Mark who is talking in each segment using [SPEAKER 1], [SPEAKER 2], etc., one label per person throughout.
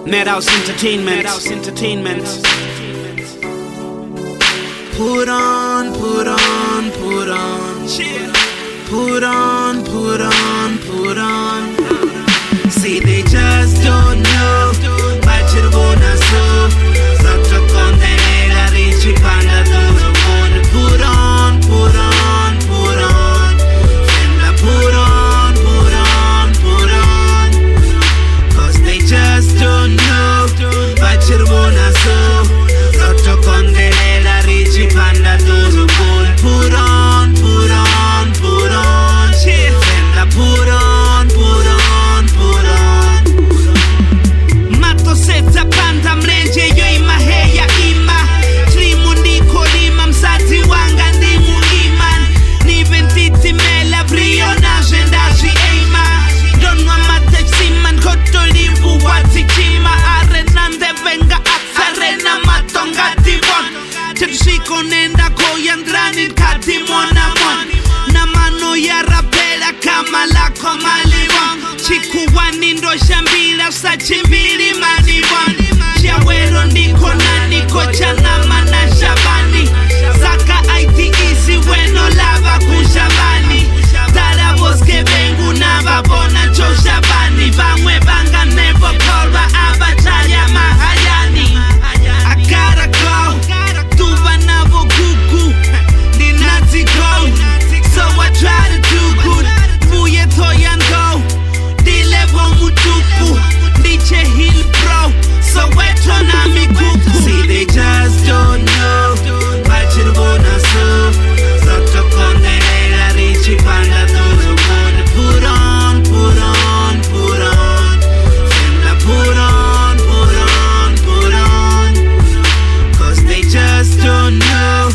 [SPEAKER 1] Madhouse Entertainment. Put on, put on, put on. Put on, put on, put on. See, they just don't know. Bachirvona so. Sotto contenera ricci panda duro mondo. Put on, put on, put on. Fenda put on, put on, put on. Cause they just don't know. Bachirvona so. Sotto contenera ricci panda duro mondo. Put on, put on, put on. Fenda put on, put on, put on. Mato seta panda mrenje yo imaheya ima. Trimu ndiko lima msati wanga ndimu iman. Niventiti mela brio na jendaji eima. Donwa mateximan koto limbu wati kima. Arenande venga atsarena matonga divon. Tetshiko nenda koyandrani kati mona mon. Na mano ya rapela kama lako malibon. Chikuwani ndo shambila sa chimbili malibon. Chiawero ndiko na niko chanama na shabani. Saka ITEC weno lava kushabani. Tara boske bengu na babona cho shabani. Vangwe banga nevo korwa abataya mahayani. I gotta go. Tuva navo kuku. Dinati go. So I try to do good. Fuye toyando. Dilevo mutuku. Diche hill bro. So weto na mikuku. See, they just don't know. Bachirvona so. Sotto contenera ricci panda duro mondo. Put on, put on, put on. Fenda put on, put on, put on. Cause they just don't know.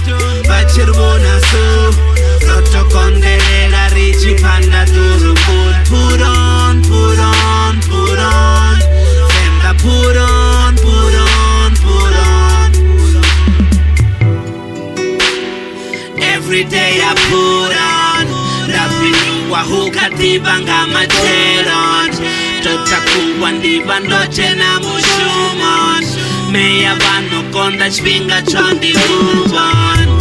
[SPEAKER 1] Bachirvona so. Sotto contenera ricci panda duro mondo. Put on, put on, put on. Fenda put on, put on, put on. Every day I put on. Ndafinywa hukatiba ngama cheron. Totakuwa ndiba ndoche na mushumon. Meya vano konda chvinga chondi move on.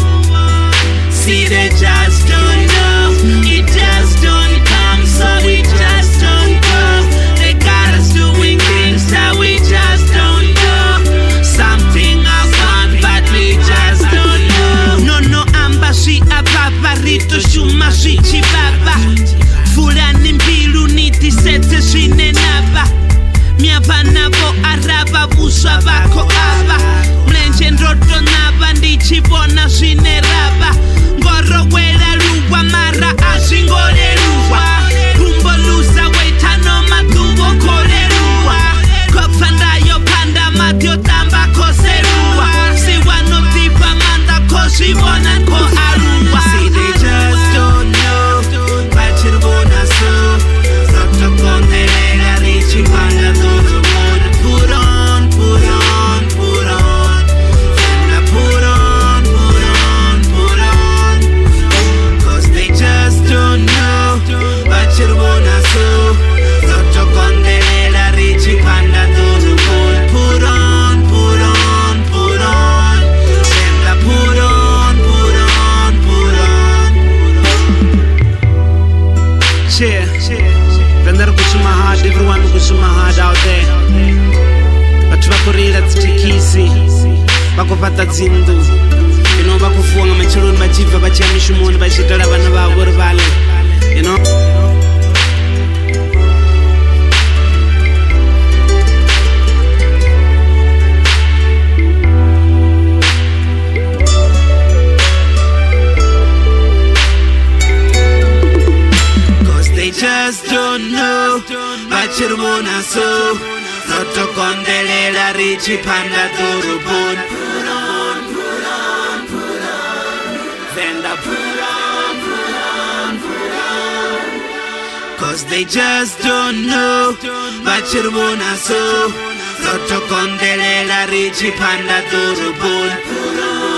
[SPEAKER 1] See, they just don't know. It just don't come, so we just don't go. They got us doing things that we just don't know. Something I want, but we just don't know. No, amba shi ababa, rito shuma shi chibaba. Fulani mbilu niti sete shine naba. Miavana vo araba, buswa bako aba. Mlenje nroto naba, ndichibona shine raba. Ngoro wela luwa mara ashingole luwa. Kumbo lusa weitano matubo kole luwa. Kopfanda yo panda matyo tamba kose luwa. Siwa no tipa manda koshi bona ko aruwa. See, they just don't know. Bachirvona so. Sotto contenera ricci panda duro mondo. Put on, put on, put on. Fenda put on, put on, put on. Cause they just don't know. Bachirvona so. Sotto contenera ricci panda duro mondo. Put on, put on, put on. Fenda put on, put on, put on. Yeah. Vendera kusuma hard, everyone kusuma hard out there. Vatu vakurira tsitikisi, vakupata dzindu. You know, vakufuwa nga machironi vachiva vachia mishumoni vachitala vana vavo ri vale. You know. They just don't know. Bachirvona so. Sotto contenera ricci panda duro mondo. Put on, put on, put on. Fenda put on, put on, put on. Cause they just don't know. Bachirvona so. Sotto contenera ricci panda duro mondo. Put on.